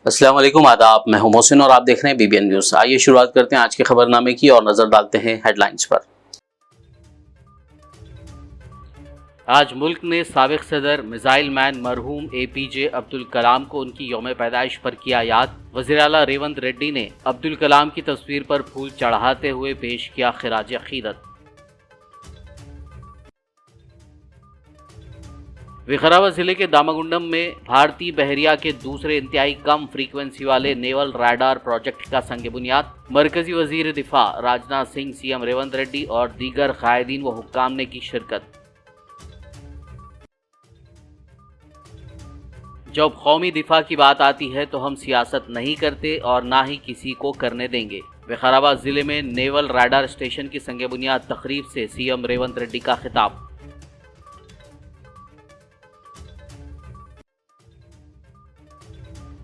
अस्सलाम वालेकुम, आदाब। मैं हूं मोहसिन और आप देख रहे हैं बीबीएन न्यूज़। आइए शुरुआत करते हैं आज के खबरनामे की और नजर डालते हैं हेडलाइंस पर। आज मुल्क ने साबिक सदर मिसाइल मैन मरहूम APJ अब्दुल कलाम को उनकी यौम पैदाइश पर किया याद। वज़ीर आला रेवंत रेड्डी ने अब्दुल कलाम की तस्वीर पर फूल चढ़ाते हुए पेश किया खिराज अकीदत। विकाराबाद जिले के दामागुंडम में भारतीय बहरिया के दूसरे इंतहाई कम फ्रीक्वेंसी वाले नेवल रडार प्रोजेक्ट का संग बुनियाद। मरकजी वजीर दिफा राजनाथ सिंह, CM रेवंत रेड्डी और दीगर कायदीन व हुक्काम ने की शिरकत। जब कौमी दिफा की बात आती है तो हम सियासत नहीं करते और ना ही किसी को करने देंगे। विकाराबाद जिले में नेवल रडार स्टेशन की संग बुनियाद तकरीब से CM रेवंत रेड्डी का खिताब।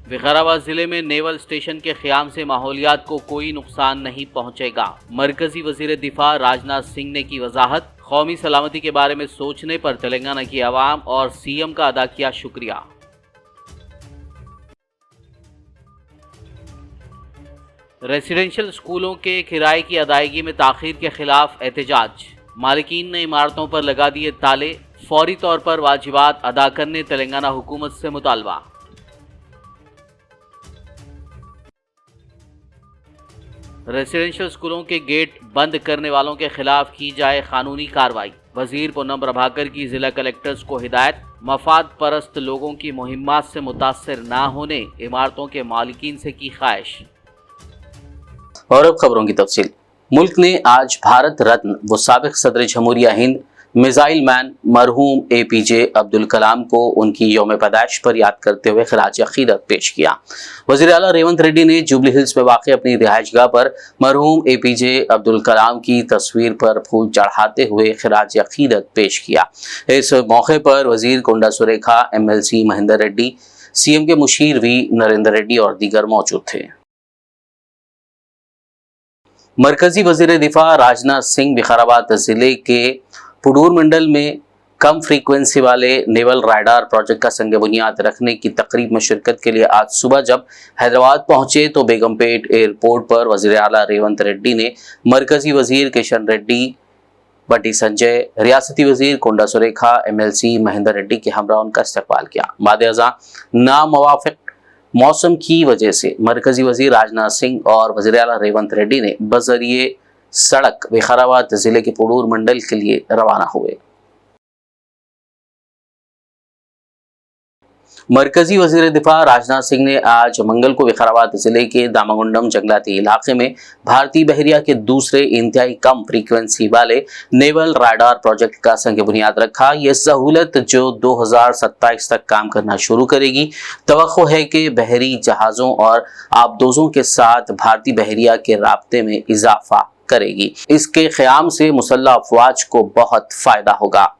विकाराबाद जिले में नेवल स्टेशन के क़याम से माहौलियात को कोई नुकसान नहीं पहुंचेगा। मरकजी वजीर दिफा राजनाथ सिंह ने की वजाहत। कौमी सलामती के बारे में सोचने पर तेलंगाना की आवाम और CM का अदा किया शुक्रिया। रेसिडेंशियल स्कूलों के किराए की अदायगी में ताखीर के खिलाफ एहतजाज। मालिकीन ने इमारतों पर लगा दिए ताले। फौरी तौर पर वाजिबात अदा करने तेलंगाना हुकूमत से मुतालबा। रेसिडेंशियल स्कूलों के गेट बंद करने वालों के खिलाफ की जाए कानूनी कार्रवाई। वजीर पूनम प्रभाकर की जिला कलेक्टर्स को हिदायत। मफाद परस्त लोगों की मुहिम्मात से मुतासर ना होने इमारतों के मालिकीन से की ख्वाहिश। और अब खबरों की तफसील। मुल्क ने आज भारत रत्न व साबिक सदर जमहूरिया हिंद मिसाइल मैन मरहूम APJ अब्दुल कलाम को उनकी यौम पैदाइश पर याद करते हुए खिराज अकीदत पेश किया। वज़ीर आला रेवंत रेड्डी ने जुबली हिल्स में वाक़ अपनी रिहाइशगाह पर मरहूम APJ अब्दुल कलाम की तस्वीर पर फूल चढ़ाते हुए खिराज अकीदत पेश किया। इस मौके पर वज़ीर कोंडा सुरेखा, MLC महेंदर रेड्डी, CM के मुशीर V नरेंद्र रेड्डी और दीगर मौजूद थे। मरकजी वजीर दिफा राजनाथ सिंह विकाराबाद जिले के पुडूर मंडल में कम फ्रीक्वेंसी वाले नेवल रडार प्रोजेक्ट का संग बुनियाद रखने की तकरीब में शिरकत के लिए आज सुबह जब हैदराबाद पहुंचे तो बेगमपेट एयरपोर्ट पर वज़ीर आला रेवंत रेड्डी ने मरकजी वजीर किशन रेड्डी, बटी संजय, रियासती वजीर कोंडा सुरेखा, MLC महेंदर रेड्डी के हमरा उनका इस्तकबाल किया। बाद-ए-अज़ां नामुवाफिक मौसम की वजह से मरकजी वजीर राजनाथ सिंह और वज़ीर आला रेवंत रेड्डी ने बजरिए सड़क विकाराबाद जिले के पुडूर मंडल के लिए रवाना हुए। मरकजी वजीर दिफा राजनाथ सिंह ने आज मंगल को विकाराबाद जिले के दामागुंडम जंगलाती इलाके में भारतीय बहरिया के दूसरे इंतहाई कम फ्रीक्वेंसी वाले नेवल रडार प्रोजेक्ट का संग बुनियाद रखा। यह सहूलत जो 2027 तक काम करना शुरू करेगी। तवक्को है कि बहरी जहाज़ों और आबदोजों के साथ भारतीय बहरिया के राब्ते में इजाफा करेगी। इसके क़याम से मुसल्लह अफवाज को बहुत फ़ायदा होगा।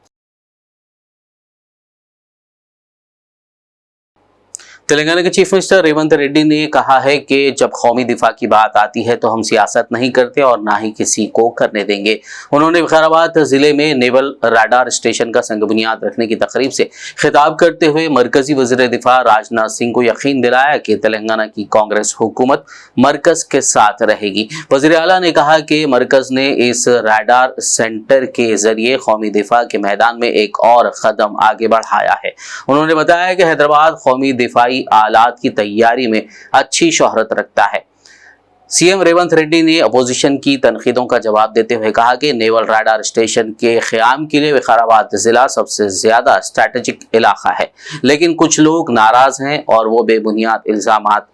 तेलंगाना के चीफ मिनिस्टर रेवंत रेड्डी ने कहा है कि जब कौमी दिफा की बात आती है तो हम सियासत नहीं करते और ना ही किसी को करने देंगे। उन्होंने विकाराबाद जिले में नेवल रडार स्टेशन का संग बुनियाद रखने की तकरीब से खिताब करते हुए मरकजी वज़ीर दिफा राजनाथ सिंह को यकीन दिलाया कि तेलंगाना की कांग्रेस हुकूमत मरकज के साथ रहेगी। वज़ीर आला ने कहा कि मरकज ने इस रडार सेंटर के जरिए कौमी दिफा के मैदान में एक और कदम आगे बढ़ाया है। उन्होंने बताया कि हैदराबाद कौमी दिफाई आलात की तैयारी में अच्छी शोहरत रखता है। CM रेवंत रेड्डी ने अपोजिशन की तनकीदों का जवाब देते हुए कहा कि नेवल रडार स्टेशन के क़याम के लिए विकाराबाद जिला सबसे ज्यादा स्ट्रैटेजिक इलाका है, लेकिन कुछ लोग नाराज हैं और वो बेबुनियाद इल्जामात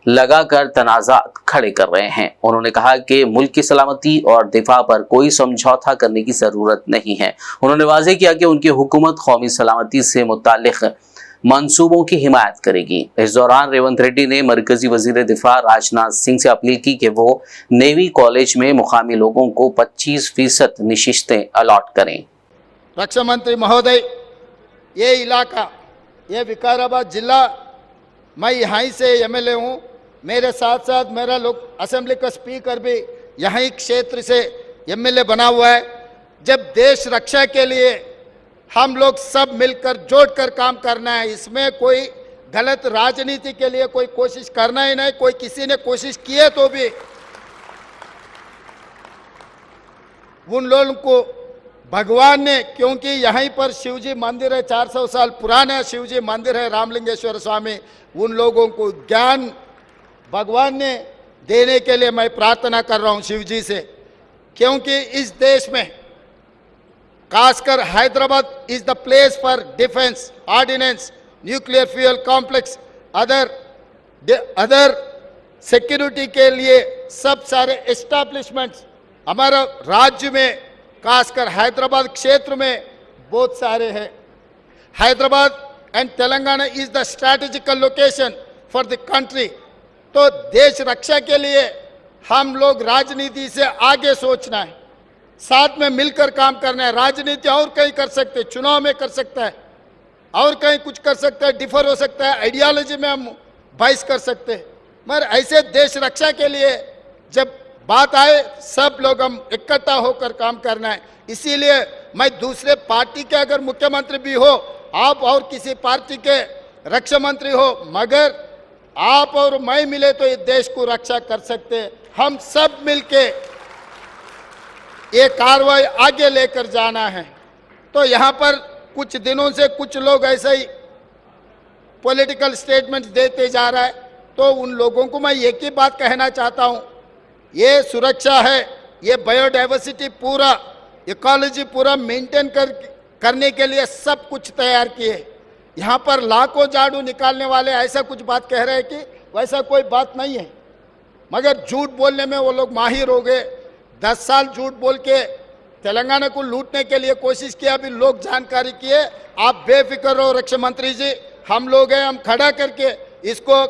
लगाकर तनाज़ात खड़े कर रहे हैं। उन्होंने कहा कि मुल्क की सलामती और दिफा पर कोई समझौता करने की ज़रूरत नहीं है। उन्होंने वाज़ेह किया कि उनकी हुकूमत कौमी सलामती से मुताल्लिक़ मंसूबों की हिमायत करेगी। इस दौरान रेवंत रेड्डी ने मरकजी वजीर दिफा राजनाथ सिंह से अपील की कि वो नेवी कॉलेज में मुकामी लोगों को 25% निशिस्तें अलॉट करें। रक्षा मंत्री महोदय, ये इलाका, ये विकाराबाद जिला, मैं यहाँ से MLA हूँ। मेरे साथ साथ मेरा लोग असेंबली का स्पीकर भी यहीं क्षेत्र से MLA बना हुआ है। जब देश रक्षा के लिए हम लोग सब मिलकर जोड़कर काम करना है, इसमें कोई गलत राजनीति के लिए कोई कोशिश करना ही नहीं। कोई किसी ने कोशिश की है तो भी उन लोगों को भगवान ने, क्योंकि यहीं पर शिवजी मंदिर है, 400 साल पुराना शिवजी मंदिर है, रामलिंगेश्वर स्वामी, उन लोगों को ज्ञान भगवान ने देने के लिए मैं प्रार्थना कर रहा हूं शिवजी से। क्योंकि इस देश में खासकर Hyderabad is the place for defence, ordnance, nuclear fuel complex, other security के लिए सब सारे एस्टैब्लिशमेंट्स हमारा राज्य में, खासकर हैदराबाद क्षेत्र में बहुत सारे हैं। Hyderabad and Telangana is the strategical location for the country. तो देश रक्षा के लिए हम लोग राजनीति से आगे सोचना है, साथ में मिलकर काम करना है। राजनीति और कहीं कर सकते, चुनाव में कर सकता है, और कहीं कुछ कर सकता है, डिफर हो सकता है, आइडियोलॉजी में हम बहस कर सकते हैं, मगर ऐसे देश रक्षा के लिए जब बात आए सब लोग हम इकट्ठा होकर काम करना है। इसीलिए मैं दूसरे पार्टी के अगर मुख्यमंत्री भी हो, आप और किसी पार्टी के रक्षा मंत्री हो, मगर आप और मैं मिले तो इस देश को रक्षा कर सकते हैं। हम सब मिलके ये कार्रवाई आगे लेकर जाना है। तो यहाँ पर कुछ दिनों से कुछ लोग ऐसे ही पॉलिटिकल स्टेटमेंट्स देते जा रहा है, तो उन लोगों को मैं एक ही बात कहना चाहता हूँ, ये सुरक्षा है, ये बायोडाइवर्सिटी पूरा, इकोलॉजी पूरा मेंटेन करने के लिए सब कुछ तैयार किए। यहाँ पर लाखों झाड़ू निकालने वाले ऐसा कुछ बात कह रहे हैं कि वैसा कोई बात नहीं है, मगर झूठ बोलने में वो लोग माहिर हो गए। 10 साल झूठ बोल के तेलंगाना को लूटने के लिए कोशिश किया, अभी लोग जानकारी किए। आप बेफिक्र रहो रक्षा मंत्री जी, हम लोग हैं, हम खड़ा करके इसको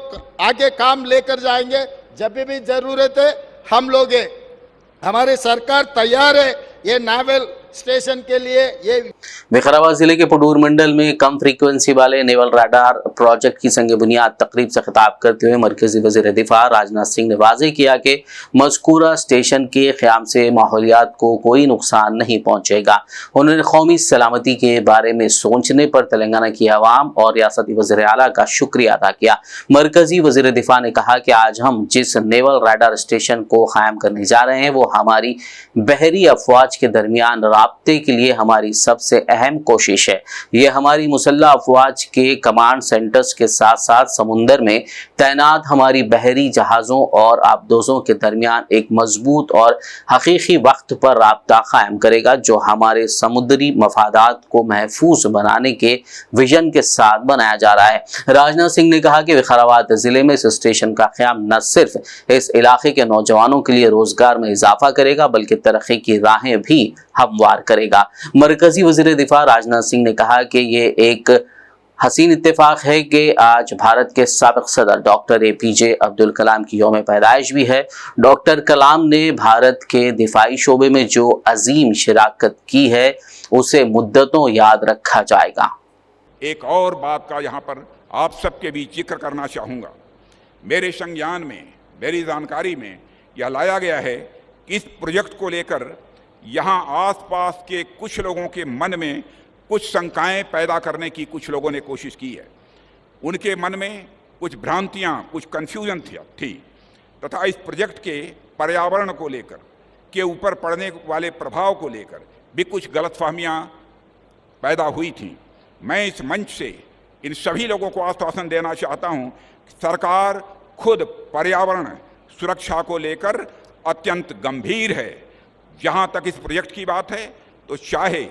आगे काम लेकर जाएंगे। जब भी जरूरत है हम लोग हैं, हमारी सरकार तैयार है ये नावल स्टेशन के लिए। ये विकाराबाद जिले के पडूर मंडल में कम फ्रीक्वेंसी वाले नेवल रडार प्रोजेक्ट की संग बुनियाद तकरीब से खिताब करते हुए मरकजी वजीर दिफा राजनाथ सिंह ने वाजे किया कि मज़कूरा स्टेशन के क़याम से माहौलियात को कोई नुकसान नहीं पहुँचेगा। उन्होंने कौमी सलामती के बारे में सोचने पर तेलंगाना की आवाम और रियासती वज़ीर आला का शुक्रिया अदा किया। मरकजी वजीर दिफा ने कहा कि आज हम जिस नेवल रडार स्टेशन को कायम करने जा रहे हैं वो हमारी बहरी अफवाज के दरमियान राब्ते के लिए हमारी सबसे अहम कोशिश है। ये हमारी मुसल्लह अफवाज के कमांड सेंटर्स के साथ साथ समुंदर में तैनात हमारी बहरी जहाज़ों और आबदोज़ों के दरमियान एक मजबूत और हकीकी वक्त पर राब्ता कायम करेगा, जो हमारे समुद्री मफादात को महफूज बनाने के विजन के साथ बनाया जा रहा है। राजनाथ सिंह ने कहा कि विकाराबाद जिले में इस स्टेशन का क़याम न सिर्फ इस इलाके के नौजवानों के लिए रोजगार में इजाफा करेगा बल्कि तरक्की की राहें भी हमवार करेगा। मरकजी वज़ीर दिफा राजनाथ सिंह ने कहा कि ये एक हसीन इत्तेफाक है कि आज भारत के साबिक़ सदर डॉक्टर APJ अब्दुल कलाम की यौम पैदाइश भी है। डॉक्टर कलाम ने भारत के दिफाई शोबे में जो अजीम शिराकत की है उसे मुद्दतों याद रखा जाएगा। एक और बात का यहाँ पर आप सबके बीच जिक्र करना चाहूँगा। मेरे संज्ञान में, मेरी जानकारी में यह लाया गया है कि इस प्रोजेक्ट को लेकर यहाँ आसपास के कुछ लोगों के मन में कुछ शंकाएं पैदा करने की कुछ लोगों ने कोशिश की है। उनके मन में कुछ भ्रांतियाँ, कुछ कन्फ्यूजन थी तथा इस प्रोजेक्ट के पर्यावरण को लेकर के ऊपर पड़ने वाले प्रभाव को लेकर भी कुछ गलतफहमियाँ पैदा हुई थी। मैं इस मंच से इन सभी लोगों को आश्वासन देना चाहता हूँ कि सरकार खुद पर्यावरण सुरक्षा को लेकर अत्यंत गंभीर है। जहाँ तक इस प्रोजेक्ट की बात है तो चाहे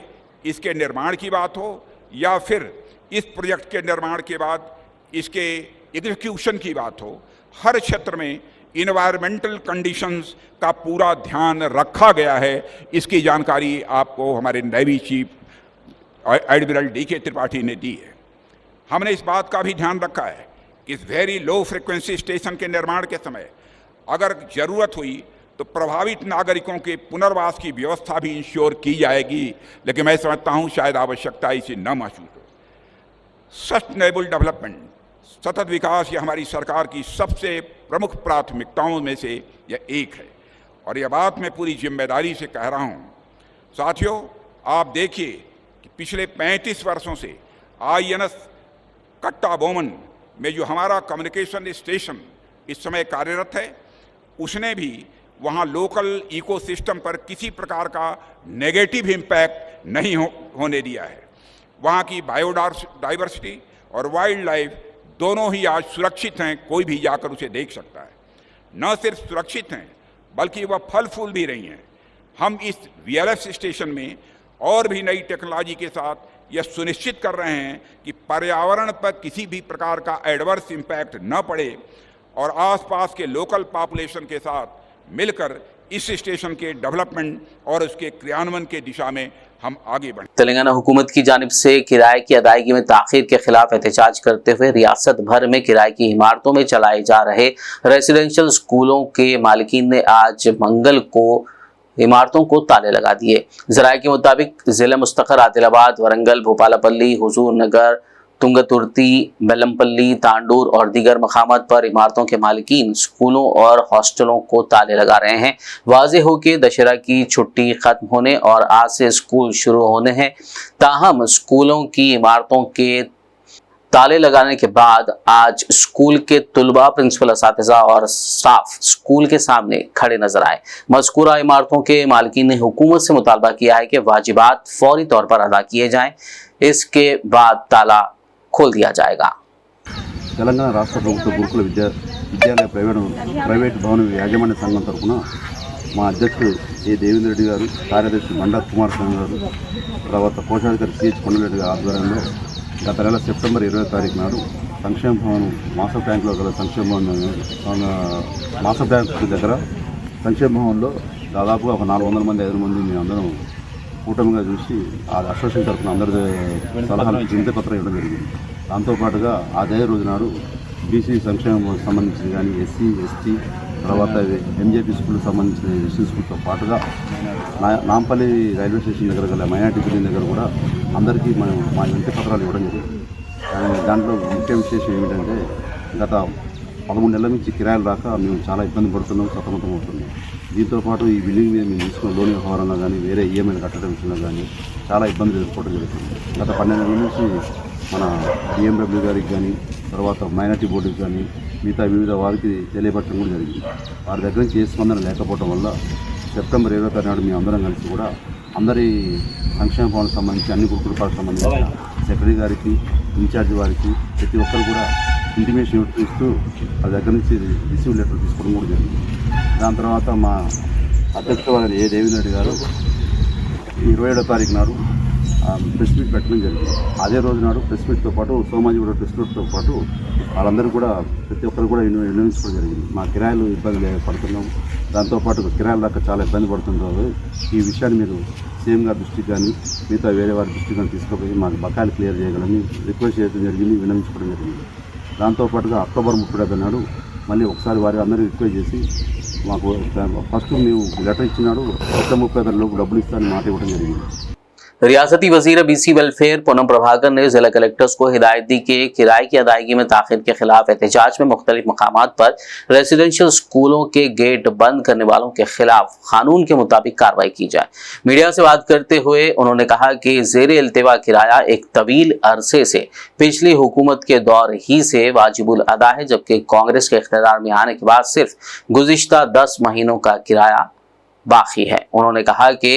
इसके निर्माण की बात हो या फिर इस प्रोजेक्ट के निर्माण के बाद इसके एग्जीक्यूशन की बात हो, हर क्षेत्र में इन्वायरमेंटल कंडीशंस का पूरा ध्यान रखा गया है। इसकी जानकारी आपको हमारे navy chief admiral DK Tripathi ने दी है। हमने इस बात का भी ध्यान रखा है कि इस वेरी लो फ्रिक्वेंसी स्टेशन के निर्माण के समय अगर ज़रूरत हुई तो प्रभावित नागरिकों के पुनर्वास की व्यवस्था भी इंश्योर की जाएगी, लेकिन मैं समझता हूँ शायद आवश्यकता इसे न महसूस हो। सस्टेनेबल डेवलपमेंट, सतत विकास, ये हमारी सरकार की सबसे प्रमुख प्राथमिकताओं में से यह एक है और यह बात मैं पूरी जिम्मेदारी से कह रहा हूँ। साथियों, आप देखिए कि पिछले 35 वर्षों से INS कट्टाबोमन में जो हमारा कम्युनिकेशन स्टेशन इस समय कार्यरत है, उसने भी वहाँ लोकल इकोसिस्टम पर किसी प्रकार का नेगेटिव इम्पैक्ट नहीं होने दिया है। वहाँ की बायोडाइवर्सिटी और वाइल्ड लाइफ दोनों ही आज सुरक्षित हैं, कोई भी जाकर उसे देख सकता है। न सिर्फ सुरक्षित हैं बल्कि वह फल फूल भी रही हैं। हम इस वीएलएफ स्टेशन में और भी नई टेक्नोलॉजी के साथ यह सुनिश्चित कर रहे हैं कि पर्यावरण पर किसी भी प्रकार का एडवर्स इम्पैक्ट न पड़े और आसपास के लोकल पॉपुलेशन के साथ मिलकर इस स्टेशन के डेवलपमेंट और उसके क्रियान्वयन के दिशा में हम आगे बढ़ें। तेलंगाना हुकूमत की जानिब से किराए की अदायगी में ताखीर के खिलाफ एहतजाज करते हुए रियासत भर में किराए की इमारतों में चलाए जा रहे रेजिडेंशियल स्कूलों के मालिकीन ने आज मंगल को इमारतों को ताले लगा दिए। जराये के मुताबिक जिले मुस्तकर आदिलाबाद, वरंगल, भोपालपल्ली, हुजूर नगर, तुंगतुर्ती, बेलमपल्ली, तांडूर और दीगर मकामात पर इमारतों के मालिकीन स्कूलों और हॉस्टलों को ताले लगा रहे हैं। वाज़ेह हो कि दशहरा की छुट्टी खत्म होने और आज से स्कूल शुरू होने हैं, ताहम स्कूलों की इमारतों के ताले लगाने के बाद आज स्कूल के तुलबा, प्रिंसिपल, असातिज़ा और स्टाफ स्कूल के सामने खड़े नजर आए। मज़कूरा इमारतों के मालिकीन ने हुकूमत से मुतालबा किया है कि वाजिबात फौरी तौर पर अदा किए जाएं, इसके बाद ताला खोल दिया जाएगा। తెలంగాణ రాష్ట్ర ప్రభుత్వ గురుకుల విద్యాలయ ప్రైవేట్ భవన యాజమాన్య సంఘం తరఫున మా అధ్యక్షుడు ఏ దేవేంద్ర రెడ్డి గారు, కార్యదర్శి మండా కుమార్ స్వామి గారు, తర్వాత కోశాధికారి సిహెచ్ కొండరెడ్డి గారి ఆధ్వర్యంలో గత నెల సెప్టెంబర్ 20వ తారీఖు నాడు సంక్షేమ భవన్ మాస ట్యాంక్లో గల సంక్షేమ భవన్ మాస ట్యాంక్ దగ్గర సంక్షేమ భవన్లో దాదాపుగా ఒక 400 మంది 500 మంది మేము అందరం కూటమిగా చూసి ఆ అసోసియేషన్ తరఫున అందరి సలహాలు వినతి పత్రం ఇవ్వడం జరిగింది. దాంతోపాటుగా అదే రోజు నాడు బీసీ సంక్షేమం సంబంధించిన కానీ ఎస్సీ ఎస్టీ తర్వాత ఎంజేపీ స్కూల్కి సంబంధించిన ఎస్సీ స్కూల్తో పాటుగా నాంపల్లి రైల్వే స్టేషన్ దగ్గర గల మైనార్టీ బిల్డింగ్ దగ్గర కూడా అందరికీ మనం మా వినతి పత్రాలు ఇవ్వడం జరిగింది. దాంట్లో ముఖ్య విశేషం ఏమిటంటే గత 13 నెలల నుంచి కిరాయిలు రాక మేము చాలా ఇబ్బంది పడుతున్నాం, సతమతం అవుతున్నాం. దీంతోపాటు ఈ బిల్డింగ్ మీద మేము తీసుకున్న లోన్ వ్యవహారంలో కానీ వేరే ఈఎంఐలు కట్టడం విషయంలో కానీ చాలా ఇబ్బందులు ఎదుర్కోవడం జరుగుతుంది. గత 12 నెలల నుంచి మన డిఎండబ్ల్యూ గారికి కానీ తర్వాత మైనార్టీ బోర్డుకి కానీ మిగతా వివిధ వారికి తెలియపరచడం కూడా జరిగింది. వారి దగ్గర నుంచి ఏ స్పందన లేకపోవడం వల్ల సెప్టెంబర్ 20వ తారీఖు నాడు మేము అందరం కలిసి కూడా అందరి సంక్షేమ భవనాలకు సంబంధించి అన్ని గురుకులకు సంబంధించిన సెక్రటరీ గారికి, ఇన్ఛార్జి వారికి ప్రతి ఒక్కరు కూడా ఇంటిమేషన్ ఇస్తూ వాళ్ళ దగ్గర నుంచి రిసీవ్ లెటర్ తీసుకోవడం కూడా జరిగింది. దాని తర్వాత మా అధ్యక్షుడు ఏ దేవేంద్ర రెడ్డి గారు 27వ తారీఖు నాడు ప్రెస్ మీట్ పెట్టడం జరిగింది. అదే రోజు నాడు ప్రెస్ మీట్తో పాటు సోమాజిగూడ ప్రెస్ మీట్తో పాటు వాళ్ళందరూ కూడా ప్రతి ఒక్కరు కూడా వినియోగించుకోవడం జరిగింది. మా కిరాయిలు ఇబ్బంది పడుతున్నాం, దాంతోపాటు కిరాయిల దాకా చాలా ఇబ్బంది పడుతుంటారు. ఈ విషయాన్ని మీరు సీఎం గారి దృష్టికి కానీ మిగతా వేరే వారి దృష్టికి కానీ తీసుకుపోయి మాకు బకాయిలు క్లియర్ చేయగలని రిక్వెస్ట్ చేయడం జరిగింది, వినియోగించుకోవడం జరిగింది. దాంతోపాటుగా అక్టోబర్ 30 నాడు మళ్ళీ ఒకసారి వారి అందరూ రిక్వెస్ట్ చేసి మాకు ఫస్ట్ మేము లెటర్ ఇచ్చినాడు సెప్టెంబర్ 30 లోపు డబ్బులు ఇస్తానని మాట ఇవ్వడం జరిగింది. रियासती वजीर बीसी वेलफेयर पूनम प्रभाकर ने जिला कलेक्टर्स को हिदायत दी कि किराए की अदायगी में ताखिर के खिलाफ एहतजाज में मुख्तलिफ मकामात पर रेजिडेंशियल स्कूलों के गेट बंद करने वालों के खिलाफ कानून के मुताबिक कार्रवाई की जाए। मीडिया से बात करते हुए उन्होंने कहा कि ज़ेरे इल्तिवा किराया एक तवील अरसे से पिछली हुकूमत के दौर ही से वाजिबुल अदा है, जबकि कांग्रेस के इख्तियार में आने के बाद सिर्फ गुज़िश्ता 10 महीनों का किराया बाकी है। उन्होंने कहा कि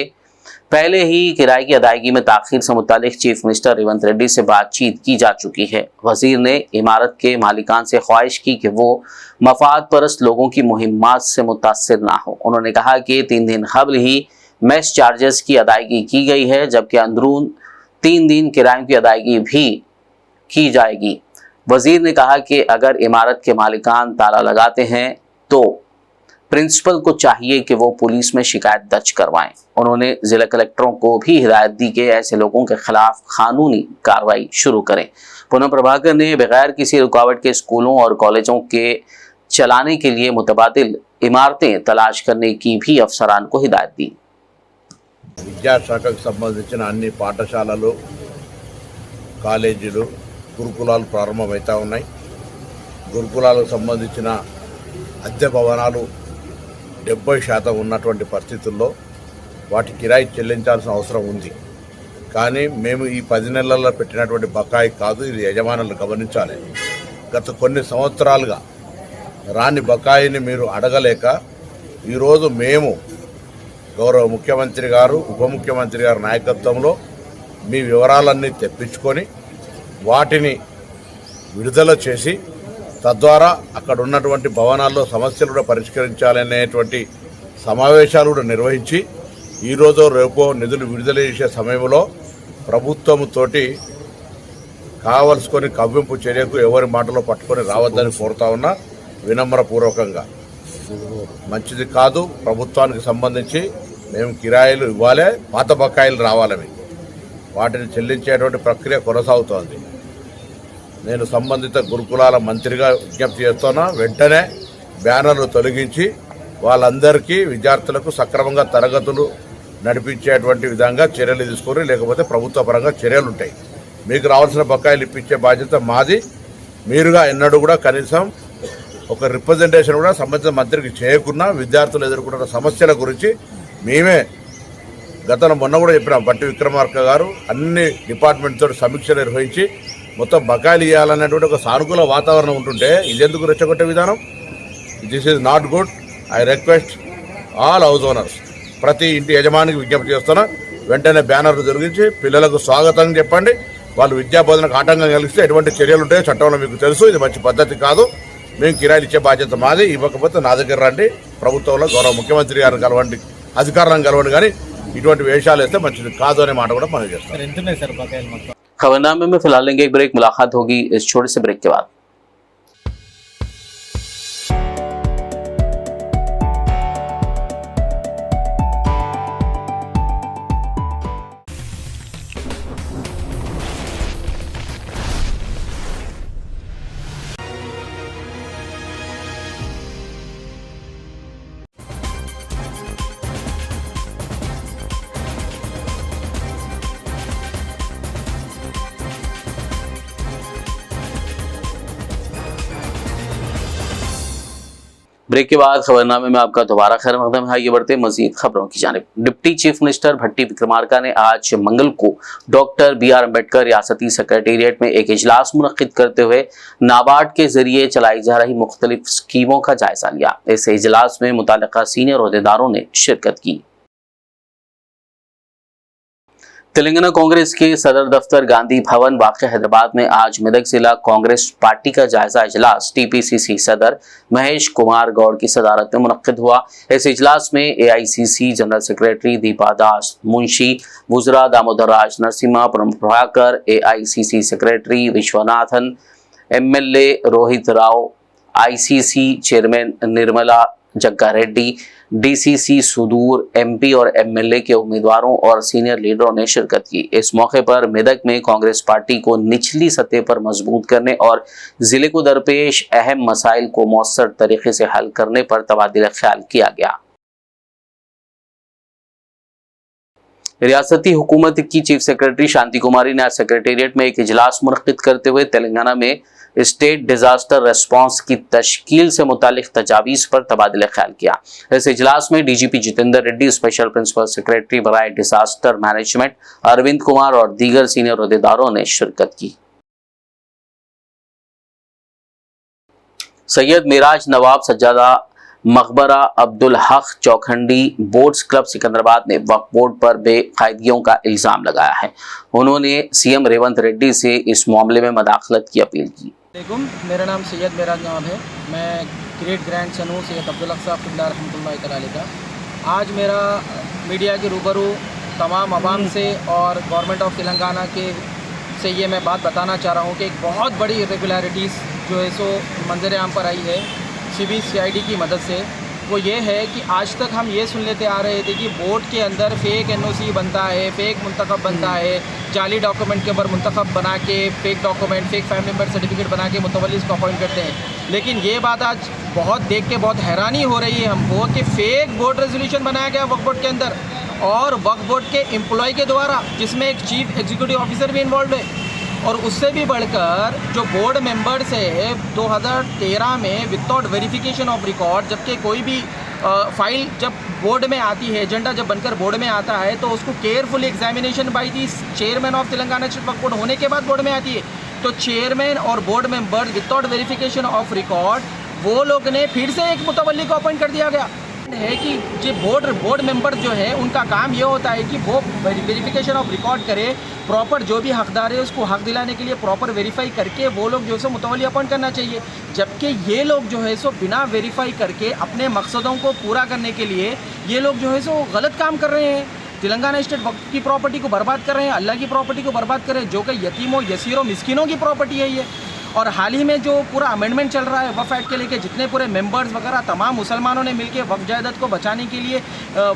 पहले ही किराए की अदायगी में ताखीर से मुतालिक चीफ मिनिस्टर रेवंत रेड्डी से बातचीत की जा चुकी है। वजीर ने इमारत के मालिकान से ख्वाहिश की कि वो मफाद परस्त लोगों की मुहिम्मात से मुतासिर ना हो। उन्होंने कहा कि 3 दिन कबल ही मेस चार्जेस की अदायगी की गई है, जबकि अंदरून 3 दिन किराए की अदायगी भी की जाएगी। वजीर ने कहा कि अगर इमारत के मालिकान ताला लगाते हैं तो प्रिंसिपल को चाहिए कि वो पुलिस में शिकायत दर्ज करवाएं। उन्होंने जिला कलेक्टरों को भी हिदायत दी कि ऐसे लोगों के खिलाफ कानूनी कार्रवाई शुरू करें। पूनम प्रभाकर ने बगैर किसी रुकावट के स्कूलों और कॉलेजों के चलाने के लिए मुतबादिल इमारतें तलाश करने की भी अफसरान को हिदायत दी। విద్యాశాఖకు సంబంధించిన అన్ని పాఠశాలలు, కాలేజీలు, గురుకులాలు ప్రారంభమవుతా ఉన్నాయి. గురుకులాలకు సంబంధించిన అద్దె భవనాలు 70% ఉన్నటువంటి పరిస్థితుల్లో వాటి కిరాయి చెల్లించాల్సిన అవసరం ఉంది. కానీ మేము ఈ 10 నెలల్లో పెట్టినటువంటి బకాయి కాదు, ఇది యజమానులు గమనించాలి. గత కొన్ని సంవత్సరాలుగా రాని బకాయిని మీరు అడగలేక ఈరోజు మేము గౌరవ ముఖ్యమంత్రి గారు ఉప ముఖ్యమంత్రి గారి నాయకత్వంలో మీ వివరాలన్నీ తెప్పించుకొని వాటిని విడుదల చేసి తద్వారా అక్కడ ఉన్నటువంటి భవనాల్లో సమస్యలు కూడా పరిష్కరించాలనేటువంటి సమావేశాలు కూడా నిర్వహించి ఈరోజు రేపో నిధులు విడుదల చేసే సమయంలో ప్రభుత్వంతోటి కావలసుకొని కవ్వింపు చర్యకు ఎవరి మాటలో పట్టుకొని రావద్దని కోరుతా ఉన్నా వినమ్రపూర్వకంగా. మంచిది కాదు. ప్రభుత్వానికి సంబంధించి మేము కిరాయిలు ఇవ్వాలి, పాత బకాయిలు రావాలని వాటిని చెల్లించేటువంటి ప్రక్రియ కొనసాగుతోంది. నేను సంబంధిత గురుకులాల మంత్రిగా విజ్ఞప్తి చేస్తున్నా, వెంటనే బ్యానర్లు తొలగించి వాళ్ళందరికీ విద్యార్థులకు సక్రమంగా తరగతులు నడిపించేటువంటి విధంగా చర్యలు తీసుకొని, లేకపోతే ప్రభుత్వ పరంగా చర్యలు ఉంటాయి. మీకు రావాల్సిన బకాయిలు ఇప్పించే బాధ్యత మాది. మీరుగా ఎన్నడూ కూడా కనీసం ఒక రిప్రజెంటేషన్ కూడా సంబంధిత మంత్రికి చేయకున్నా విద్యార్థులు ఎదుర్కొంటున్న సమస్యల గురించి మేమే గతంలో మొన్న కూడా చెప్పినాం. బట్టి విక్రమార్క గారు అన్ని డిపార్ట్మెంట్తో సమీక్ష నిర్వహించి మొత్తం బకాయిలు ఇవ్వాలనేటువంటి ఒక సానుకూల వాతావరణం ఉంటుంటే ఇదెందుకు రెచ్చగొట్టే విధానం? This is not good. I request all house owners, ప్రతి ఇంటి యజమానికి విజ్ఞప్తి చేస్తున్నా, వెంటనే బ్యానర్లు తొలగించి పిల్లలకు స్వాగతం చెప్పండి. వాళ్ళు విద్యా బోధనకు ఆటంకం కలిగిస్తే ఎటువంటి చర్యలు ఉంటాయో చట్టంలో మీకు తెలుసు. ఇది మంచి పద్ధతి కాదు. మేము కిరాయిలు ఇచ్చే బాధ్యత మాది. ఇవ్వకపోతే నా దగ్గర రండి, ప్రభుత్వంలో గౌరవ ముఖ్యమంత్రి గారిని కలవండి, అధికారులను కలవండి, కానీ ఇటువంటి వేషాలు వేస్తే మంచిది కాదు అనే మాట కూడా మనం చేస్తాం. खबरनामे में फिलहाल लेंगे एक ब्रेक। मुलाकात होगी इस छोटे से ब्रेक के बाद। ब्रेक के बाद खबरनामे में आपका दोबारा खैर मकदम है। आइए बढ़ते मजीद खबरों की जानिब। डिप्टी चीफ मिनिस्टर भट्टी विक्रमार्का ने आज मंगल को डॉक्टर BR अम्बेडकर रियासती सेक्रेटेरिएट में एक इजलास मुनक्किद करते हुए नाबार्ड के जरिए चलाई जा रही मुख्तलिफ स्कीमों का जायजा लिया। इस इजलास में मुताल्लिका सीनियर ओहदेदारों ने शिरकत की। तेलंगाना कांग्रेस के सदर दफ्तर गांधी भवन वाक़ हैदराबाद में आज मेदक जिला कांग्रेस पार्टी का जायजा इजलास TPCC सदर महेश कुमार गौड़ की सदारत में मुनक्किद हुआ। इस इजलास में AICC general secretary Deepa Das Munshi, वुज़रा Damodar Raj Narasimha, Prabhakar, AICC secretary Vishwanathan, MLA Rohit Rao, ICC chairman Nirmala Jagga Reddy, DCC सुदूर, MP और MLA के उम्मीदवारों और सीनियर लीडरों ने शिरकत की। इस मौके पर मेदक में कांग्रेस पार्टी को निचली सतह पर मजबूत करने और जिले को दरपेश अहम मसाइल को मौसर तरीके से हल करने पर तबादला ख्याल किया गया। रियासती हुकूमत की चीफ सेक्रेटरी शांति कुमारी ने आज सेक्रेटेरिएट में एक इजलास मुनक्किद करते हुए तेलंगाना में स्टेट डिजास्टर रेस्पॉन्स की तश्कील से मुतालिक तजावीज़ पर तबादला ख्याल किया। इस इजलास में DGP Jitendra Reddy, special principal secretary बराए डिजास्टर मैनेजमेंट अरविंद कुमार और दीगर सीनियर ओहदेदारों ने शिरकत की। सैयद मिराज नवाब सज्जादा मकबरा अब्दुल हक चौखंडी बोर्ड्स क्लब सिकंदराबाद ने वक्फ बोर्ड पर बेकायदगियों का इल्ज़ाम लगाया है। उन्होंने CM रेवंत रेड्डी से इस मामले में मदाखलत की अपील की। मेरा नाम सैयद मिराज नवाब है। मैं ग्रेट ग्रैंड सन हूँ सैयद अब्दुल हक साहब क़िबला रहमतुल्लाह तआला का। आज मेरा मीडिया के रूबरू तमाम अवाम से और गवर्नमेंट ऑफ तेलंगाना के से ये मैं बात बताना चाह रहा हूँ कि एक बहुत बड़ी इरेगुलरिटीज़ जो है सो मंजर आम पर आई है CBCID की मदद से। वो ये है कि आज तक हम ये सुन लेते आ रहे थे कि बोर्ड के अंदर फेक NOC बनता है, फेक मुंतखब बनता है, जाली डॉक्यूमेंट के ऊपर मुंतखब बना के fake document, fake family member certificate बना के मुतवल्लिस को अपॉइंट करते हैं। लेकिन ये बात आज बहुत देख के बहुत हैरानी हो रही है हमको कि फेक बोर्ड रेजोल्यूशन बनाया गया वक्फ बोर्ड के अंदर और वक्फ बोर्ड के एम्प्लॉय के द्वारा, जिसमें एक चीफ एग्जीक्यूटिव ऑफिसर भी इन्वॉल्व है। और उससे भी बढ़कर जो बोर्ड मेंबर्स है 2013 में विदाउट वेरिफिकेशन ऑफ रिकॉर्ड, जबकि कोई भी फाइल जब बोर्ड में आती है, एजेंडा जब बनकर बोर्ड में आता है तो उसको careful examination by the chairman of Telangana state Waqf board होने के बाद बोर्ड में आती है। तो चेयरमैन और board members without verification of record वो लोग ने फिर से एक मुतवल्ली को अपॉइंट कर दिया गया है कि जो बोर्ड मेंबर जो है उनका काम ये होता है कि वो वेरिफिकेशन ऑफ रिकॉर्ड करे, प्रॉपर जो भी हकदार है उसको हक दिलाने के लिए प्रॉपर वेरीफाई करके वो लोग जो है सो मुतवल्ली अपॉइंट करना चाहिए। जबकि ये लोग जो है सो बिना वेरीफाई करके अपने मकसदों को पूरा करने के लिए ये लोग जो है सो गलत काम कर रहे हैं। तेलंगाना स्टेट वक्फ की प्रॉपर्टी को बर्बाद कर रहे हैं, अल्लाह की प्रॉपर्टी को बर्बाद कर रहे हैं, जो कि यतीमों यसीरों मिस्किनों की प्रॉपर्टी है ये। और हाल ही में जो पूरा अमेंडमेंट चल रहा है वक्फ एक्ट के लेके, जितने पूरे मेंबर्स वगैरह तमाम मुसलमानों ने मिलकर वक्फ जायदाद को बचाने के लिए,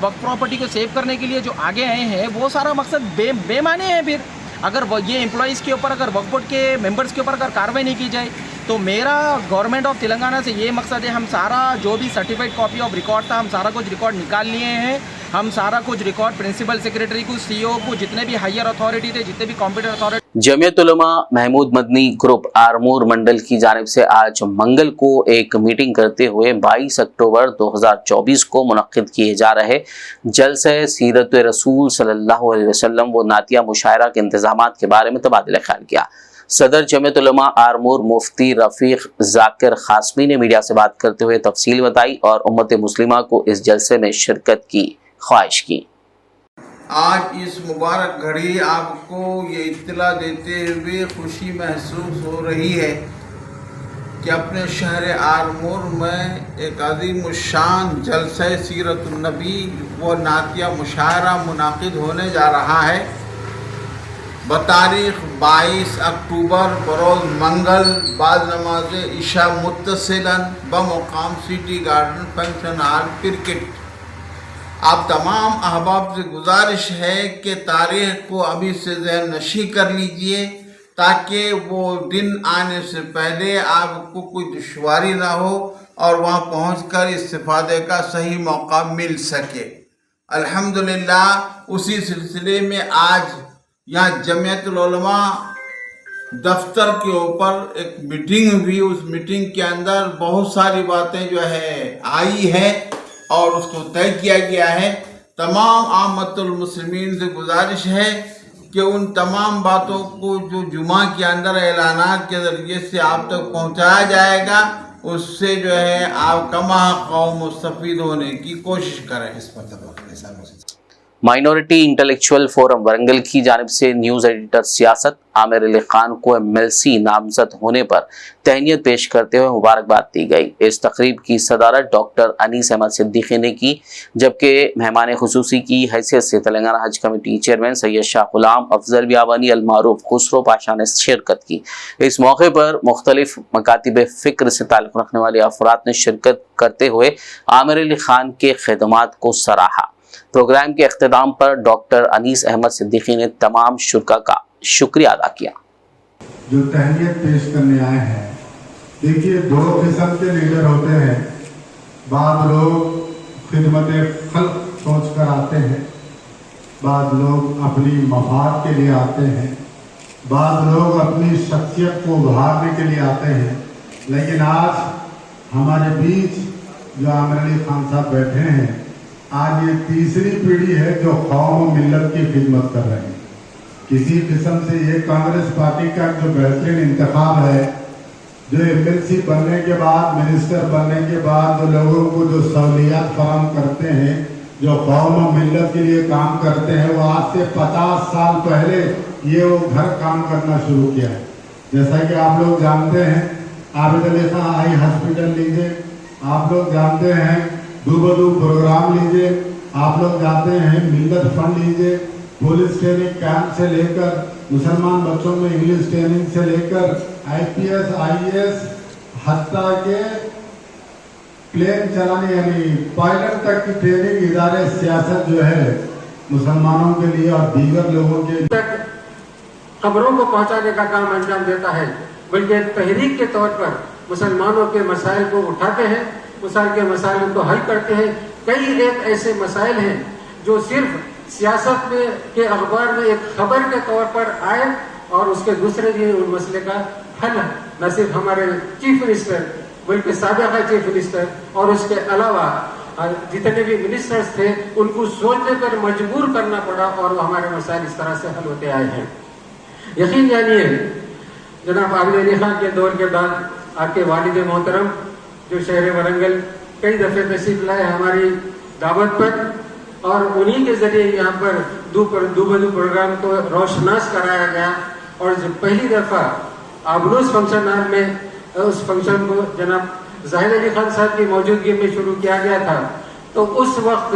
वक्फ प्रॉपर्टी को सेव करने के लिए जो आगे आए हैं, वो सारा मकसद बेमानी है। फिर अगर ये एम्प्लॉयज़ के ऊपर, अगर वक्फ बोर्ड के मेंबर्स के ऊपर अगर कार्रवाई नहीं की जाए तो मेरा गवर्नमेंट ऑफ तेलंगाना से ये मकसद है, हम सारा जो भी सर्टिफाइड कॉपी ऑफ रिकॉर्ड था हम सारा कुछ रिकॉर्ड निकाल लिए हैं। हम सारा कुछ रिकॉर्ड प्रिंसिपल सेक्रेटरी को, सीईओ को, जितने भी हायर अथॉरिटी थे, जितने भी competent authority. Jamiat Ulama Mahmood Madani group Armoor mandal की जानिब से आज मंगल को एक मीटिंग करते हुए 22 अक्टूबर 2024 को मुनक्किद किए जा रहे जलसे सीरत रसूल सल्लल्लाहु अलैहि वसल्लम व नातिया मुशायरा के इंतजामात के बारे में तबादला ख्याल किया। सदर जमीयत उलमा आरमूर मुफ्ती रफ़ीक ज़ाकिर ख़ासमी ने मीडिया से बात करते हुए तफसील बताई और उम्मत मुस्लिमा को इस जलसे में शिरकत की ख्वाहिश की। आज इस मुबारक घड़ी आपको ये इत्तला देते हुए खुशी महसूस हो रही है कि अपने शहर आरमूर में एक अजीम शान जलसा सीरतुन नबी व नातिया मुशायरा मुनाकिद होने जा रहा है। बतारीख 22 अक्टूबर बरोज़ मंगल बाद नमाज इशा मुत्तसिलन बमुकाम city garden function hall cricket. आप तमाम अहबाब से गुजारिश है कि तारीख को अभी से ज़हन नशी कर लीजिए ताकि वो दिन आने से पहले आपको कोई दुश्वारी ना हो और वहाँ पहुँचकर इस्तिफ़ादे का सही मौका मिल सके। अल्हम्दुलिल्लाह उसी सिलसिले में आज यहाँ जमीयतुल उलमा दफ्तर के ऊपर एक मीटिंग हुई। उस मीटिंग के अंदर बहुत सारी बातें जो है आई है और उसको तय किया गया है। तमाम आमतुल मुस्लिमीन से गुजारिश है कि उन तमाम बातों को जो जुमा के अंदर ऐलानात के ज़रिए से आप तक पहुंचाया जाएगा, उससे जो है आप कमा कौम मुस्तफ़ीद होने की कोशिश करें। माइनॉरिटी इंटेलेक्चुअल फोरम वरंगल की जानिब से न्यूज़ एडिटर सियासत आमिर अली खान को MLC नामजद होने पर तहनीत पेश करते हुए मुबारकबाद दी गई। इस तकरीब की सदारत डॉक्टर अनीस अहमद सिद्दीकी ने की, जबकि मेहमान खुसूसी की हैसियत से तेलंगाना हज कमेटी चेयरमैन सैयद शाह गुलाम अफजल बियाबानी अलमारूफ खुसरो पाशा ने शिरकत की। इस मौके पर मुख्तलिफ मकातिब फ़िक्र से ताल्लुक़ रखने वाले अफराद ने शिरकत करते हुए आमिर अली खान के खिदमात को सराहा। प्रोग्राम के अख्ताम पर डॉक्टर अनीस अहमद सिद्दीकी ने तमाम शुरका का शुक्रिया अदा किया। जो तहनीत पेश करने आए हैं, देखिए दो किस्म के लीडर होते हैं। बाद लोग खिदमत खल्क सोच कर आते हैं, बाद लोग अपनी मफाद के लिए आते हैं, बाद लोग अपनी शख्सियत को उभारने के लिए आते हैं। लेकिन आज हमारे बीच जो आमिर अली खान साहब बैठे हैं, आज ये तीसरी पीढ़ी है जो कौम और मिल्लत की खिदमत कर रहे हैं। किसी किस्म से ये कांग्रेस पार्टी का जो बेहतरीन इंतखाब है, जो MLC बनने के बाद, मिनिस्टर बनने के बाद जो लोगों को जो सहूलियात फराहम करते हैं, जो कौम और मिल्लत के लिए काम करते हैं, वो आज से 50 साल पहले ये वो घर काम करना शुरू किया है। जैसा कि आप लोग जानते हैं, आबिद अली खान आई हॉस्पिटल लीजिए, आप लोग जानते हैं दूबदू प्रोग्राम लीजिए, आप लोग जानते हैं मिल्लत फंड लीजिए, पुलिस ट्रेनिंग कैंप से लेकर मुसलमान बच्चों में इंग्लिश ट्रेनिंग से लेकर IPS IAS हत्ता के प्लेन चलाने यानी पायलट तक की ट्रेनिंग इदारे सियासत जो है मुसलमानों के लिए और दीगर लोगों के तक खबरों को पहुंचाने का काम अंजाम देता है, बल्कि एक तहरीक के तौर पर मुसलमानों के मसाइल को उठाते हैं, के मसाइल को हल करते हैं। कई एक ऐसे मसाइल हैं जो सिर्फ सियासत में के अखबार में एक खबर के तौर पर आए और उसके दूसरे दिन उन मसले का हल न सिर्फ हमारे चीफ मिनिस्टर बल्कि साबिका चीफ मिनिस्टर और उसके अलावा जितने भी मिनिस्टर्स थे उनको सोचने पर मजबूर करना पड़ा और हमारे मसाइल इस तरह से हल होते आए हैं। यकीन जानिए जनाब आबिद अली खान के दौर के बाद आपके वालिद मोहतरम जो शहर वरंगल कई दफ़े तशरीफ लाए हमारी दावत पर, और उन्हीं के ज़रिए यहाँ पर दो प्रोग्राम को रोशनास कराया गया। और जो पहली दफ़ा आबरूज फंक्शन हॉल में उस फंक्शन को जनाब जाहिद अली खान साहब की मौजूदगी में शुरू किया गया था, तो उस वक्त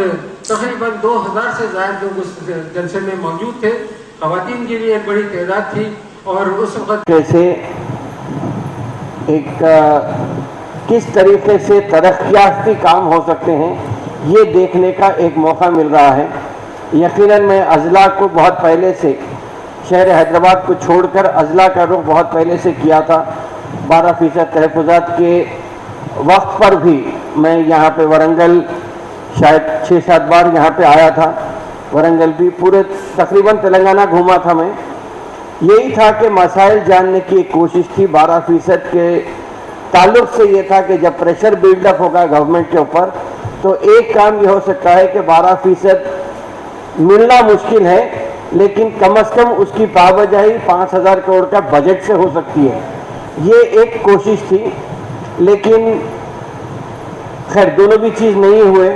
तकरीबन 2000 से ज़्यादा लोग उस जलसे में मौजूद थे। ख़वातीन की भी एक बड़ी तादाद थी और उस वक्त कैसे किस तरीके से तरक्याती काम हो सकते हैं ये देखने का एक मौका मिल रहा है। यकीनन मैं अजला को बहुत पहले से, शहर हैदराबाद को छोड़कर अजला का रुख बहुत पहले से किया था। 12% तहफ़्फ़ुज़ात के वक्त पर भी मैं यहाँ पे वरंगल शायद 6-7 बार यहाँ पे आया था। वरंगल भी पूरे तकरीबन तेलंगाना घूमा था मैं। यही था कि मसाइल जानने की एक कोशिश थी। 12% के ताल्लुक से ये था कि जब प्रेशर बिल्डअप होगा गवर्नमेंट के ऊपर तो एक काम ये हो सकता है कि 12% मिलना मुश्किल है, लेकिन कम से कम उसकी पाबजाई 5000 करोड़ का बजट से हो सकती है। ये एक कोशिश थी, लेकिन खैर दोनों भी चीज़ नहीं हुए।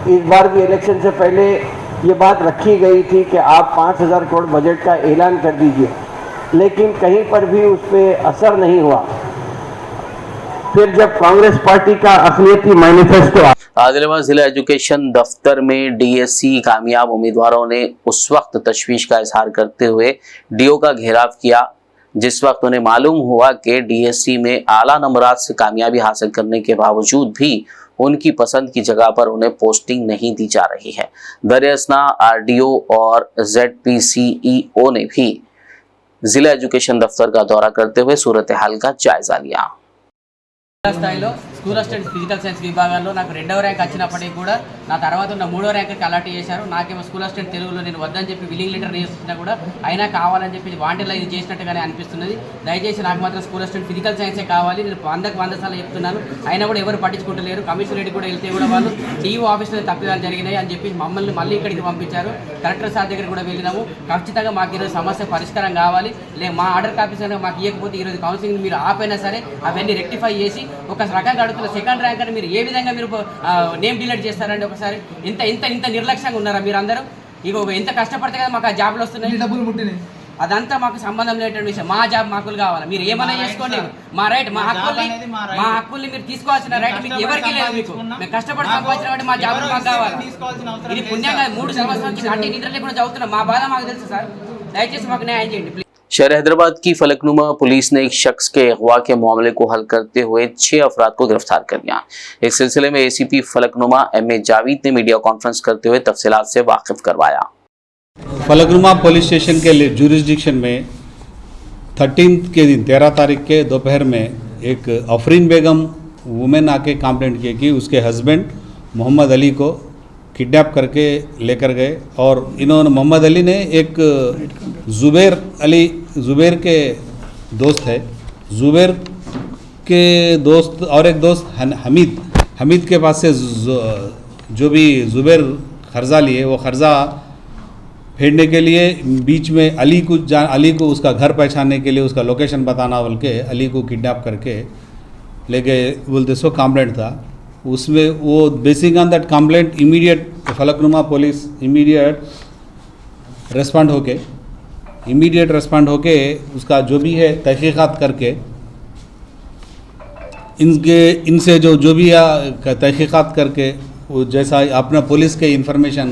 इस बार भी इलेक्शन से पहले ये बात रखी गई थी कि आप 5000 करोड़ बजट का ऐलान कर दीजिए, लेकिन कहीं पर भी उस पर असर नहीं हुआ। फिर जब कांग्रेस पार्टी का अक़लियती मैनिफेस्टो आदिलाबाद जिला एजुकेशन दफ्तर में डीएससी कामयाब उम्मीदवारों ने उस वक्त तशवीश का इजहार करते हुए डीओ का घेराव किया जिस वक्त उन्हें मालूम हुआ कि डीएससी में आला नंबरात से कामयाबी हासिल करने के बावजूद भी उनकी पसंद की जगह पर उन्हें पोस्टिंग नहीं दी जा रही है। दरियासना आरडीओ और ZPCEO ने भी जिला एजुकेशन दफ्तर का दौरा करते हुए सूरत हाल का जायजा लिया। స్థాయిలో స్కూల్ అసిస్టెంట్ ఫిజికల్ సైన్స్ విభాగాల్లో నాకు 2వ ర్యాంక్ వచ్చినప్పటికీ కూడా నా తర్వాత ఉన్న 3వ ర్యాంక్కి అలాట్ చేశారు. నాకేమో స్కూల్ అసిస్టెంట్ తెలుగులో నేను వద్దని చెప్పి విల్లింగ్ లెటర్ చేస్తున్నా కూడా అయినా కావాలని చెప్పి వాంటెడ్లో ఇది చేసినట్టుగానే అనిపిస్తున్నది. దయచేసి నాకు మాత్రం స్కూల్ అసిస్టెంట్ ఫిజికల్ సైన్సే కావాలి. నేను 100 సార్లు చెప్తున్నాను, అయినా కూడా ఎవరు పట్టించుకుంటలేరు. కమిషనర్ రెడ్డి కూడా వెళ్తే కూడా వాళ్ళు టీఓ ఆఫీస్లో తప్పిదాలు జరిగినాయి అని చెప్పి మమ్మల్ని మళ్ళీ ఇక్కడికి పంపించారు. కలెక్టర్ సార్ దగ్గర కూడా వెళ్ళినాము. ఖచ్చితంగా మాకు ఈరోజు సమస్య పరిష్కారం కావాలి. మా ఆర్డర్ కాపీస్ అనేవి మాకు ఇవ్వకపోతే ఈరోజు కౌన్సిలింగ్ మీరు ఆపైనా సరే అవన్నీ రెక్టిఫై చేసి ఒక రకంగా అడుగుతున్న సెకండ్ ర్యాంక్ అని మీరు ఏ విధంగా మీరు నేమ్ డిలీట్ చేస్తారండి? ఒకసారి ఇంత నిర్లక్ష్యంగా ఉన్నారా మీరు అందరూ? ఇక ఎంత కష్టపడితే కదా మాకు ఆ జాబ్లు వస్తున్నాయి, డబ్బులు ముట్టినాయి. అదంతా మాకు సంబంధం లేనటువంటి విషయం. మా జాబ్ మాకులు కావాలి. మీరు ఏమైనా చేసుకోండి, మా రైట్, మా హక్కుల్ని మీరు తీసుకోవాల్సిన రైట్ మీకు ఎవరికి లేదు. మీకు మేము కష్టపడి సంపాదించిన వాటి మా జాబ్ మాకు కావాలి. ఇది పుణ్యంగా 3 సంవత్సరాల నుంచి అంటే నిద్ర లేకుండా చదువుతున్నాం. మా బాధ మాకు తెలుసు సార్. దయచేసి మాకు న్యాయం చేయండి. शहर हैदराबाद की फलकनुमा पुलिस ने एक शख्स के अगवा के मामले को हल करते हुए 6 अफराद को गिरफ्तार कर लिया। इस सिलसिले में एसीपी फलकनुमा MA जावेद ने मीडिया कॉन्फ्रेंस करते हुए तफसीलात से वाकिफ करवाया। फलकनुमा पुलिस स्टेशन के जुरिस्डिक्शन में 13 के दिन 13 तारीख के दोपहर में एक अफरीन बेगम वुमेन आके कंप्लेंट की कि उसके हस्बैंड मोहम्मद अली को किडनैप करके लेकर गए। और इन्होंने मोहम्मद अली ने एक जुबैर के दोस्त है, जुबैर के दोस्त और एक दोस्त हमीद के पास से जो भी जुबैर कर्जा लिए वो कर्जा फेरने के लिए बीच में अली को उसका घर पहचानने के लिए उसका लोकेशन बताना बोल के अली को किडनैप करके ले गए बोलते सो कंप्लेंट था। उसमें वो basic on that complaint immediate Falaknuma police immediate respond होके उसका जो भी है तहकीकात करके इनसे जो भी तहकीकात करके वो जैसा अपना पुलिस के इंफॉर्मेशन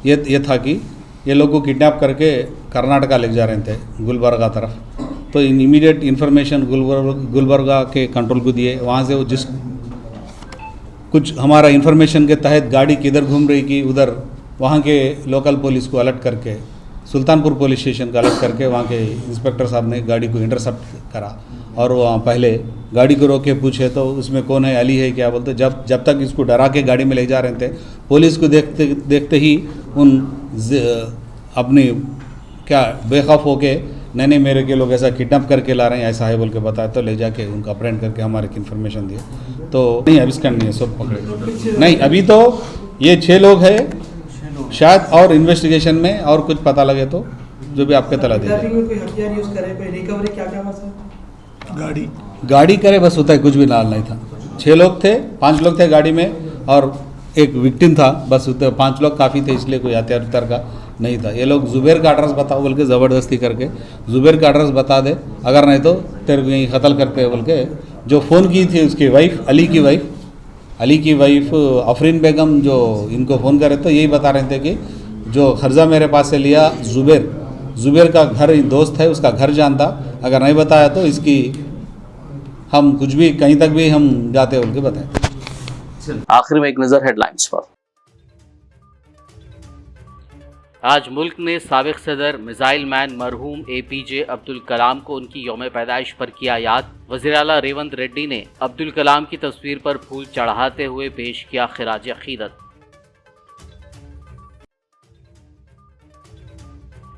ये था कि ये लोग को किडनैप करके कर्नाटका ले जा रहे थे गुलबर्गा तरफ। तो इमीडिएट इंफॉर्मेशन गुलबर्गा के कंट्रोल को दिए। वहाँ से वो कुछ हमारा इन्फॉर्मेशन के तहत गाड़ी किधर घूम रही कि उधर वहाँ के लोकल पुलिस को अलर्ट करके सुल्तानपुर पुलिस स्टेशन का अलर्ट करके वहाँ के इंस्पेक्टर साहब ने गाड़ी को इंटरसेप्ट करा और वहाँ पहले गाड़ी को रोक के पूछे तो उसमें कौन है, अली है क्या बोलते। जब तक इसको डरा के गाड़ी में ले जा रहे थे पुलिस को देखते ही उन अपनी क्या बेखौफ होके नहीं मेरे के लोग ऐसा किडनैप करके ला रहे हैं ऐसा है बोल के बताया। तो ले जाके उनका अपरेंट करके हमारे को इन्फॉर्मेशन दिए तो नहीं अभी स्कैंड नहीं है, सब पकड़े नहीं। अभी तो ये 6 लोग हैं शायद और इन्वेस्टिगेशन में और कुछ पता लगे तो जो भी आपके तला देंगे। गाड़ी करे बस होता है, कुछ भी नाल नहीं था। 6 लोग थे, 5 लोग थे गाड़ी में और एक विक्टिम था, बस उतने 5 लोग काफ़ी थे, इसलिए कोई हथियार उतर का नहीं था। ये लोग जुबैर का एड्रेस बताओ बोल के ज़बरदस्ती करके जुबैर का एड्रेस बता दे, अगर नहीं तो तेरे को यहीं कत्ल करते बोल के। जो फ़ोन की थी उसकी वाइफ, अली की वाइफ अफरीन बेगम, जो इनको फ़ोन करे तो यही बता रहे थे कि जो खर्जा मेरे पास से लिया जुबैर का घर दोस्त है, उसका घर जानता, अगर नहीं बताया तो इसकी हम कुछ भी कहीं तक भी हम जाते बोल के बताए। आखिर में एक नजर हेडलाइंस पर। आज मुल्क ने साबिक सदर मिसाइल मैन मरहूम APJ अब्दुल कलाम को उनकी यौम पैदाइश पर किया याद। वज़ीर आला रेवंत रेड्डी ने अब्दुल कलाम की तस्वीर पर फूल चढ़ाते हुए पेश किया खिराज अकीदत।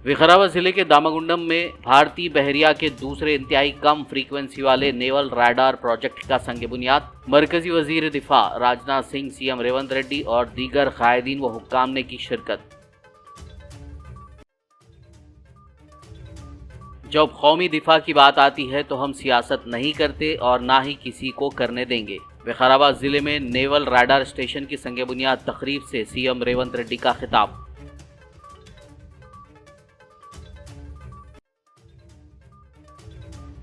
विकाराबाद जिले के दामागुंडम में भारतीय बहरिया के दूसरे इंतहाई कम फ्रीक्वेंसी वाले नेवल रडार प्रोजेक्ट का संग बुनियाद। मरकजी वजीर दिफा राजनाथ सिंह, CM रेवंत रेड्डी और दीगर कायदीन व हुक्काम ने की शिरकत। जब कौमी दिफा की बात आती है तो हम सियासत नहीं करते और ना ही किसी को करने देंगे। विकाराबाद जिले में नेवल रडार स्टेशन की संग बुनियाद तकरीब से CM रेवंत रेड्डी का खिताब।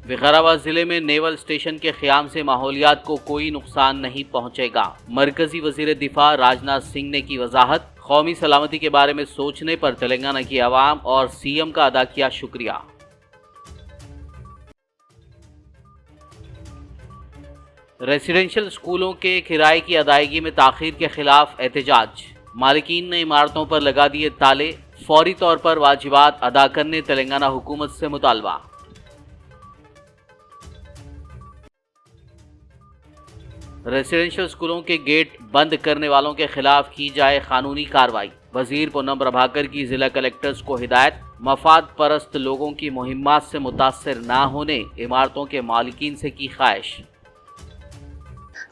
विकाराबाद जिले में नेवल स्टेशन के क़याम से माहौलियात को कोई नुकसान नहीं पहुंचेगा। मरकजी वजीर दिफा राजनाथ सिंह ने की वजाहत। कौमी सलामती के बारे में सोचने पर तेलंगाना की आवाम और CM का अदा किया शुक्रिया। रेसिडेंशियल स्कूलों के किराए की अदायगी में ताखीर के खिलाफ एहतजाज। मालिकीन ने इमारतों पर लगा दिए ताले। फौरी तौर पर वाजिबात अदा करने तेलंगाना हुकूमत से मुतालबा। रेसिडेंशियल स्कूलों के गेट बंद करने वालों के खिलाफ की जाए कानूनी कार्रवाई। वजीर पूनम प्रभाकर की जिला कलेक्टर्स को हिदायत। मफाद परस्त लोगों की मुहिम्मात से मुतासर ना होने इमारतों के मालिकीन से की ख्वाहिश।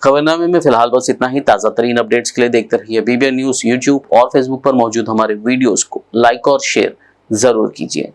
खबरनामे में फिलहाल बस इतना ही। ताज़ा तरीन अपडेट्स के लिए देखते रहिए BBN न्यूज़। यूट्यूब और फेसबुक पर मौजूद हमारे वीडियोस को लाइक और शेयर जरूर कीजिए।